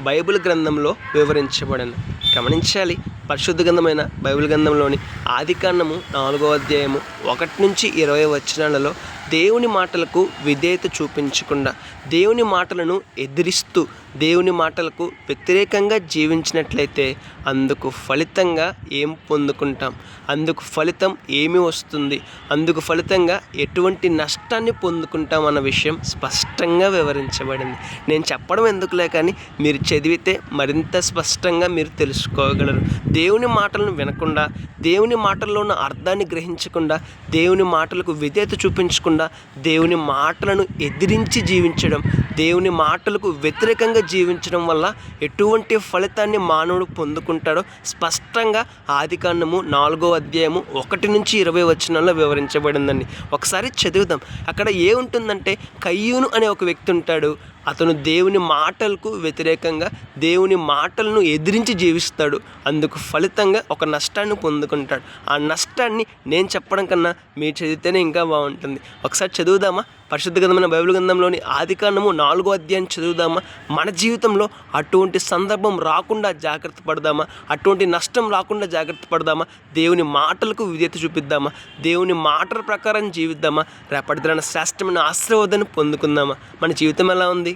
Bible గ్రంథంలో వివరించబడింది. గమనించాలి, పరిశుద్ధ గ్రంథమైన బైబిల్ గ్రంథంలోని ఆదికాండము 4వ అధ్యాయము 1 నుంచి 20 వచనాలలో దేవుని మాటలకు విధేయత చూపించకుండా, దేవుని మాటలను ఎదిరిస్తూ, దేవుని మాటలకు వ్యతిరేకంగా జీవించినట్లయితే అందుకు ఫలితంగా ఏం పొందుకుంటాం, అందుకు ఫలితం ఏమి వస్తుంది, అందుకు ఫలితంగా ఎటువంటి నష్టాన్ని పొందుకుంటాం అన్న విషయం స్పష్టంగా వివరించబడింది. నేను చెప్పడం ఎందుకులే కానీ మీరు చదివితే మరింత స్పష్టంగా మీరు తెలుసుకోగలరు. దేవుని మాటలను వినకుండా, దేవుని మాటల్లో ఉన్న అర్థాన్ని గ్రహించకుండా, దేవుని మాటలకు విధేయత చూపించకుండా, దేవుని మాటలను ఎదిరించి జీవించడం, దేవుని మాటలకు వ్యతిరేకంగా జీవించడం వల్ల ఎటువంటి ఫలితాన్ని మానవుడు పొందుకుంటాడో స్పష్టంగా ఆదికాండము 4వ అధ్యాయము 1 నుంచి 20 వచనాల్లో వివరించబడిందండి. ఒకసారి చదువుదాం. అక్కడ ఏముంటుందంటే, కయ్యూను అనే ఒక వ్యక్తి ఉంటాడు. అతను దేవుని మాటలకు వ్యతిరేకంగా, దేవుని మాటలను ఎదిరించి జీవిస్తాడు. అందుకు ఫలితంగా ఒక నష్టాన్ని పొందుకుంటాడు. ఆ నష్టాన్ని నేను చెప్పడం కన్నా మీరు చదివితేనే ఇంకా బాగుంటుంది. ఒకసారి చదువుదామా? పరిశుద్ధ గ్రంథమైన బైబిల్ గ్రంథంలోని ఆదికాండము 4వ అధ్యాయం చదువుదామా? మన జీవితంలో అటువంటి సందర్భం రాకుండా జాగ్రత్త పడదామా? అటువంటి నష్టం రాకుండా జాగ్రత్త పడదామా? దేవుని మాటలకు విధేయత చూపిద్దామా? దేవుని మాటల ప్రకారం జీవిద్దామా? రేపటి దినాన శ్రేష్టమైన ఆశీర్వాదాన్ని పొందుకుందామా? మన జీవితం ఎలా ఉంది?